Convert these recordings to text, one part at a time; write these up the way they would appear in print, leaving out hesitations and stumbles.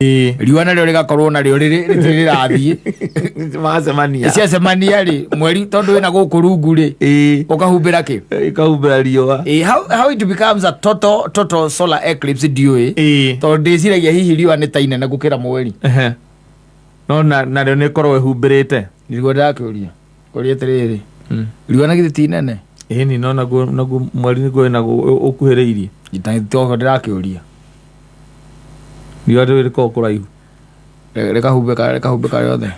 riũa narĩo rĩgakorwo narĩo rĩrathie macemania ciacemania rĩ mweri tondũ wĩna gũkũ rungu rĩ ũkahumbĩra kĩ ĩkahumbĩra riũa. How it becomes a total solar eclipse ndiũĩ tondũ ndĩciragia hihi riũa nĩ ta inene gũkĩra mweri no narĩo nĩ ĩkorwo ĩhumbĩrĩte. nĩguo ndakĩũria kũrĩa atĩrĩrĩ riũa na githĩ ti inene ĩni no naguo mweri nĩguo wĩnaguo ũkuhĩrĩirie toko ndĩrakĩũria riũa rĩu rĩkorwo kũraihu rĩkahumbĩka rĩothe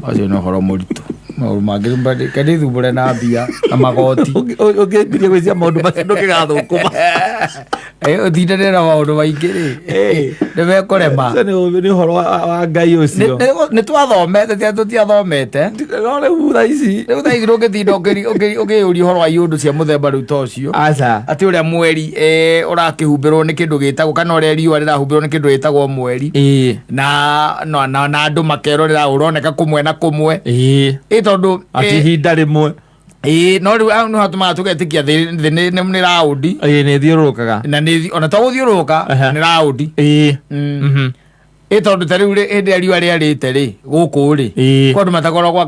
acio nĩ ũhoro mũritũ maũndũ mangĩ kendĩthumbũre na mbia na magoti ũngĩmbirie gwĩcia maũndũ macio ndũkĩgathũkũma ũtindane na maũndũ maingĩ rĩ nĩmekũrema nĩ ũhoro wa Ngai ũcio nĩ twathomete tia tũtiathomete no rĩu thaa ici ndũgĩtinda ũkĩyũria ũhoro wa iũndũ cia mũthemba rĩu ta ũcio atĩ ũrĩa mweri ũrakĩhumbĩrwo nĩ kĩndũ gĩtagwo kana ũrĩa riũa rĩrahumbĩrwo nĩ kĩndũ gĩtagwo mweri na andũ makerorera ũroneka kũmwe na kũmwe tondũ ati ihinda rĩmwe no rĩu nĩ hatũmaga tũgetĩkia thĩ nĩ raundi nĩ thiũrũrũkaga na ona to gũthiũrũrũka nĩ raundi tondũ ta rĩu hĩndĩ ĩrĩa riũa rĩarĩte rĩ gũkũ rĩ kwa andũ matakoragwo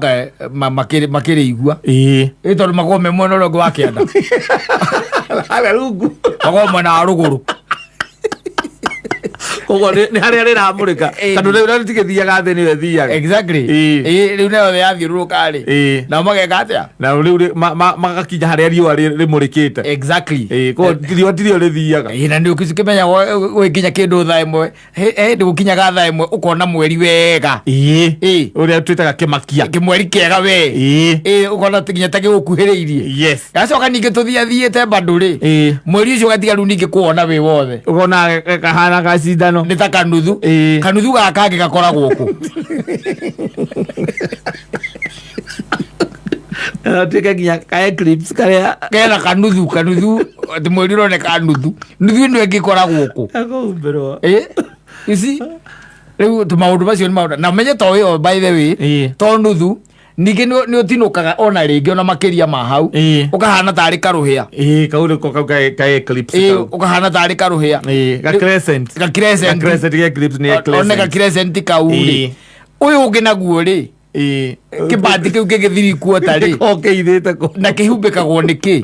makĩrĩigua tondũ makoragwo me mwena ũrĩa ũngĩ wa kĩanda harĩa rungu makoragwo mwena wa rũgũrũ koguo nĩ harĩa rĩramũrĩka tondũ rĩu rĩtigĩthiaga thĩ nĩwe thiaga exactly rĩu nayo yathiũrũrũka rĩ nao mageka atĩa na rĩu magakinya harĩa riũa rĩmũrĩkĩte exactly koguo riũa tirio rĩthiaga na nĩ ũkĩmenya gwĩkinya kĩndũ thaa ĩmwe hĩndĩ gũkinyaga thaa ĩmwe ũkona mweri wega ũrĩa twĩtaga kĩmakia kĩmweri kĩega we ũkona nginya ta gĩgũkuhĩrĩirie gacoka ningĩ tũthiathiĩte bandũ rĩ mweri ũcio gatiga rĩu ningĩ kuona wĩ wothe ũkona kahana gacindano nĩ ta kanuthu gaka kangĩ gakoragwo kũ tuĩke nginya ka eclipse karĩa kena kanuthu atĩ mweri ũroneka nuthu ĩno ĩngĩkoragwo kũ ici rĩu maũndũ macio nĩ maũndũ na menye to ĩyo by the way to nuthu ningĩ nĩ ũtinũkaga ona rĩngĩ ona makĩria ma hau ũkahana tarĩ karũhĩa kau nĩko kau ka eclipse ũkahana tarĩ karũhĩa ga crescent one ga crescent kau rĩ ũyũ ũngĩ naguo rĩ kĩbati kĩu kĩgĩthiri kuota rĩ na kĩhumbĩkagwo nĩ kĩ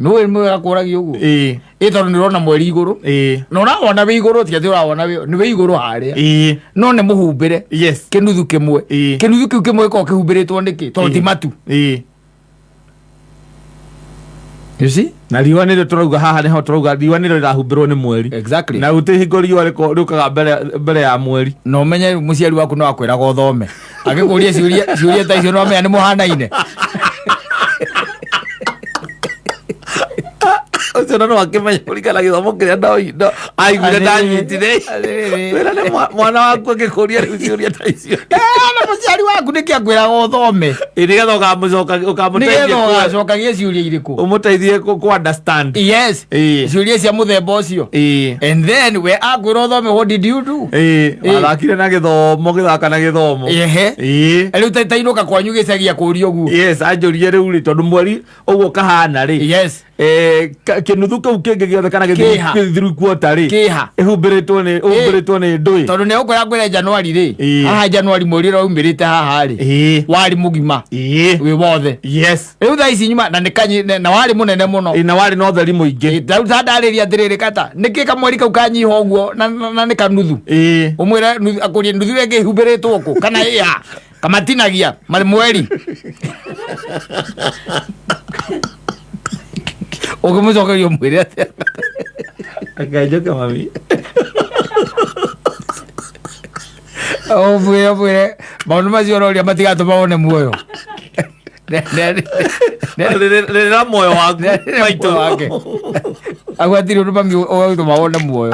nĩwe mwega kũragia ũguo tondũ nĩ ũrona mweri igũrũ na ũrawona wĩ igũrũ ti atĩ ũrawona nĩ wĩ igũrũ harĩa no nĩ mũhumbĩre kĩnuthu kĩmwe kĩnuthu kĩu kĩmwe gĩkoragwo kĩhumbĩrĩtwo nĩkĩ tondũ ti matu na riũa nĩrĩo tũrauga haha nĩho tũrauga riũa nĩrĩo rĩrahumbĩrwo nĩ mweri na gũtirĩ hingo riũa rĩũkaga mbere ya mweri na ũmenye mũciari waku no akwĩraga ũthome agĩkũria ciũria ta icio no amenya nĩ mũhanaine ũcio no akĩmenya kũringana gĩthomo kĩrĩa aiguire ndanyitire wĩra nĩ mwana waku agĩkũria rĩu ciũria ta icio na mũciari waku nĩkĩ akwĩraga ũthome nĩgetha ũkamũteithia ciũria irĩkũ ũmũteithie ku understand ciũria cia mũthemba ũcio and then we akwĩra ũthome what did you do athakire na gĩthomo gĩthaka na gĩthomo rĩu tainũka kwanyu gĩcagia kũũria ũguo anjũrie rĩu rĩ tondũ mweri ũguo kahana rĩ kĩnuthu kĩu kĩngĩ gĩothe kana gĩthiru kuota rĩ ĩhumbĩrĩtwo nĩ ndũĩ tondũ nĩ ũkwĩra ngwĩre Januari rĩ haha Januari mweri ũrĩa umĩrĩte haha rĩ warĩ mũgima wĩ wothe rĩu thaa ici nyuma na warĩ mũnene mũno na warĩ na ũtheri mũingĩ rĩu ta ndarĩria atĩrĩrĩ kata nĩkĩ kamweri kau kanyiha ũguo na nĩ kanuthu ũmwĩre akũrie nuthu ĩngĩ ĩhumbĩrĩtwo kũ kana kamatinagia mweri ũkĩmũcokeria mwĩre atĩa akainjoka mami mwĩre maũndũ macio ũroria matigatũma wone muoyo rĩrĩra muoyo waku maitũ wake agwatire ũndũ mami ũgatũma wone muoyo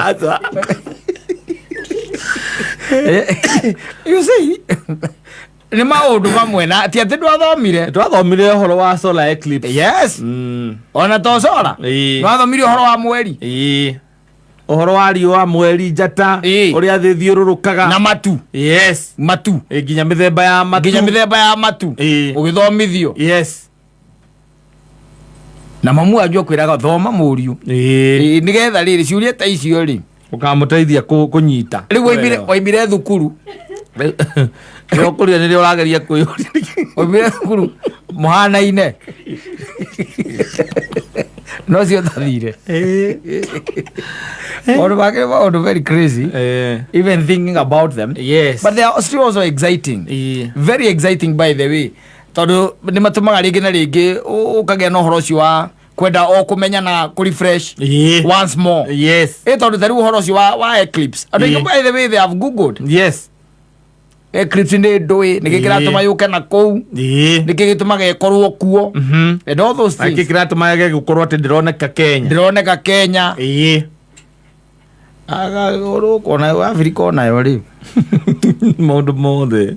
you see nĩ maũndũ mamwe na ti atĩ twathomire ũhoro wa solar eclipse ona to solar twathomire ũhoro wa mweri ũhoro wa riũa mweri njata ũrĩa thĩ thiũrũrũkaga na matu matu nginya mĩthemba ya matu ũgĩthomithio na mamu anjua kwĩraga thoma mũriũ nĩgetha rĩrĩ ciũria ta icio rĩ ukamuteithia kunyita riu waimire thukuru yo kuria nile urageria kuyo waimire thukuru muhana-ine no cio tathire or very crazy even thinking about them. Yes, but they are still also exciting. Very exciting by the way, tondu ni matumaga ringi na ringi ukagea no horo cio wa kwenda o kumenya na ku refresh once more. Yes, tondu tari horo cio wa Eclipse and by the way they have googled. Yes, Eclipse ni ndui ni gikiratuma yuke na kou ni gigitumaga ekorwo kuo and all those things gikiratumaga gukorwo ati ndironeka Kenya aga oro kona Africa onayo ri maundu mothe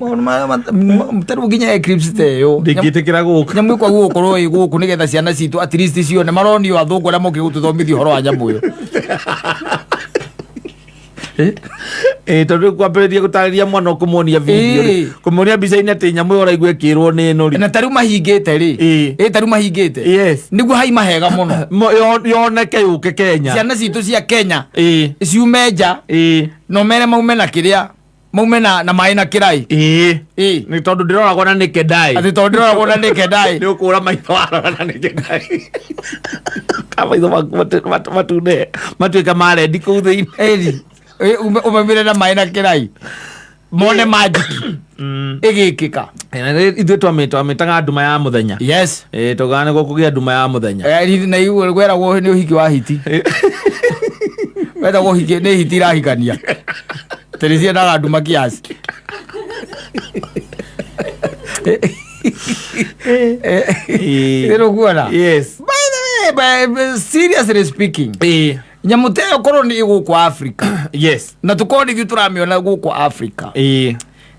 mtaru ginya Eclipse teyo ndigitikira guku nyamu kwa gukorwo iguku nigetha ciana citu at least cio ne maronio athungu na muki gututhomithio horo wa nyamu yo tondu kwambiriria gutariria mwana kumuonia video kumuonia mbica-ini ati nyamu yo raigua kirwo ni nori na tariu mahingite ri tariu mahingite. Yes, niguo hai mahega muno yoneke yuke Kenya ciana citu cia Kenya ciume nja no mere maume na kiria maume na mai na kirai ni tondu ndiroragwo na nikedai ati tondu ndiroragwo na nikedai ni ukura maitho arora na nikedai kama hizo matune matuika marendi kuu thiini umemire na mai na kirai mone magic igikika ithuĩ twamĩtaga nduma ya mũthenya. Yes, tũgaga nĩguo kũgĩa nduma ya mũthenya na weragwo nĩ ũhiki wa hiti wetagwo hiki nĩ hiti irahikania tĩrĩ ciendaga nduma kiasi kuona. Yes, by the way, seriously speaking nyamu teyo korwo nĩ gũkũ Africa yes, na tukorwo nĩ tũramĩona gũkũ Africa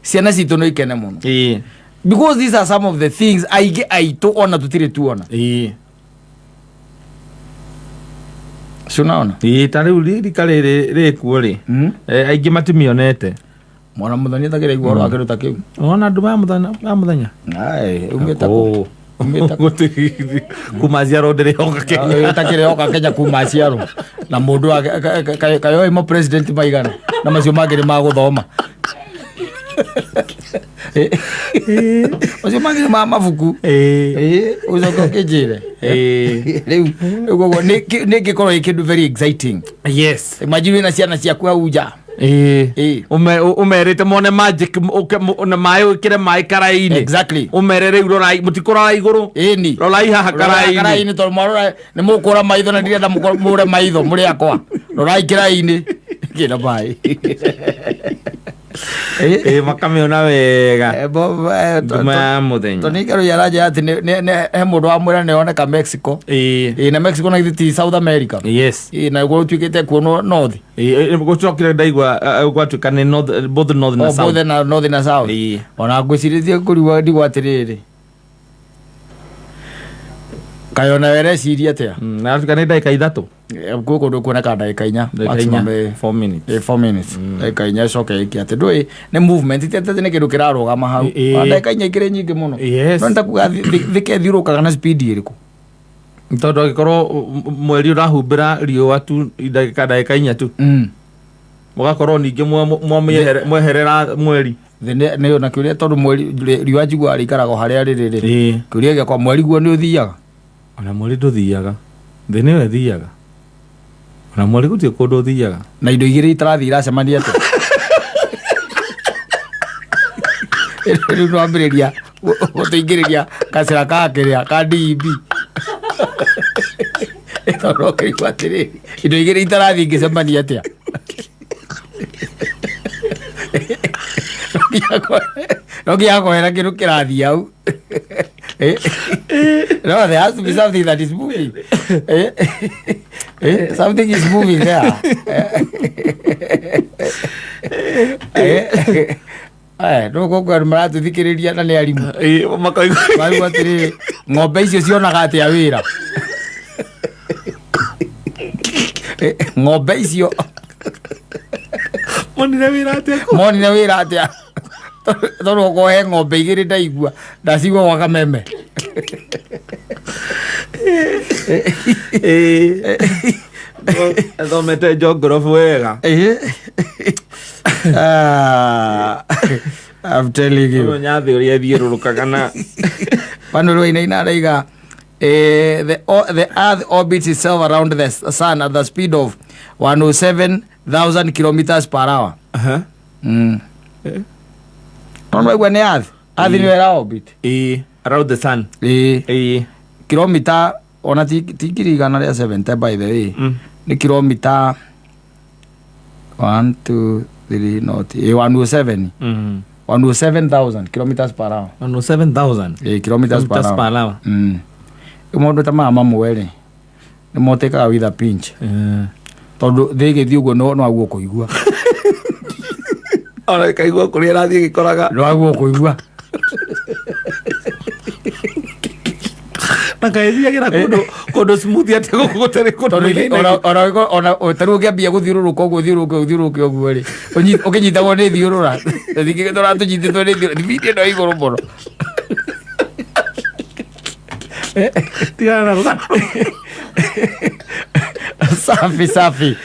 ciana citũ no ikene mũno because these are some of the things aingĩ aitũ ona tũtirĩ tuona cunaona ta rĩu ririka rĩkuo rĩ aingĩ matimĩonete mwana mũthoni atagira igua rwa kĩndũ ta kĩu ona nduma ya mũthenya umĩta kuma ciaro ndĩrĩhoka Kenya takĩrĩhoka Kenya kuma ciaro na mũndũ kayo imo president maigana na macio mangĩ nĩ magũthoma macio mangĩ nĩ ma mabuku ũcoka ũkĩnjĩre rĩu ũguo nĩ ngĩkorwo kĩndũ very exciting. Yes, imagine na ciana ciaku hau nja umerite mone magic na maĩ wĩkĩre maĩ karaĩ-inĩ. Exactly, umere rĩu rorai mũtikũrora igũrũ rorai haha karaĩ-inĩ tondũ marora nĩ mũkũra maitho na ndirenda mũre maitho mũrĩ akwa rorai kĩraĩ-inĩ kĩna maĩ makamĩona wega nduma ya mũthenya tondũ nĩkerwo yaranja atĩ he mũndũ wa mwĩra nĩoneka Mexico na Mexico na githĩ South America. Yes, na guo tuĩkĩte kuonwo north gũcokire ndaigua gwatuĩka nĩ both north na south north na south ona ngwĩcirĩtie kũriua ndigwa atĩrĩrĩ kayona wereciria atĩa na tuĩka nĩ ndagĩka ithatũ gũkũ ndũkuoneka ndagĩka inya 4 minutes 4 minutes ndagĩka inya coke ĩkĩ atĩ ndũĩ nĩ movement itete nĩ kĩndũ kĩrarũgama hau ndagĩka inya ikĩrĩ nyingĩ mũno no nĩtakuga thikethiũrũkaga na speed ĩrĩkũ tondũ angĩkorwo mweri ũrahumbĩra riũa tu ndagĩka inya tu mũgakorwo ningĩ mweherera mweri nĩ na kĩũria tondũ mweri riũa njiguaga rĩikaraga harĩa rĩrĩ kĩũria gĩakwa mweri guo nĩ ũthiaga ona mweri ndũthiaga thĩ nĩyo ĩthiaga ona mweri gũtirĩ kũndũ ũthiaga na indo igĩrĩ itarathiĩ iracemania atĩa rĩu nwambĩrĩria gũtũingĩrĩria gacĩra ka kĩrĩa ka DEB tondũ ũkĩigua atĩrĩrĩ indo igĩrĩ itarathiĩ ingĩcemania atĩa no ngiakwĩra kĩndũ kĩrathiĩ hau no there has to be something that is moving something is moving there no gũkũ andũ maratũthikĩrĩria na nĩ arimũ maigua atĩrĩrĩ ng'ombe icio cionaga atĩa wĩra ng'ombe icio monire wĩra atĩa tondũ okorwo he ng'ombe igĩrĩ ndaigua ndacigua gwa kameme athomete geography wega. I'm telling you. Nyathi uria thiururukaga na Panulu ina raiga the earth orbits itself around the sun at the speed of 107,000 kilometers per hour. When earth ni orbit around the sun. Kilometer ona tikiri gana ria 70 by the way. Ni kilometer 1 2 3 not 107. 107,000 kilometers per hour. 107,000 kilometers per hour. Imondo tama mama mwele. Ni moteka with a pinch. Tondu thige thiugo no aguo kuigua. Ora kaigua kuria rathi gikoraga. No aguo kuigua. Nakaithia gira kondo smooth ate gutere kondo ona taru ngiambia guthiururuka uguo thiururuke uguo ri ukinyitagwo ni thiurura thikige tora tunyititwo ni thiurura video no iguru muno tigana na safi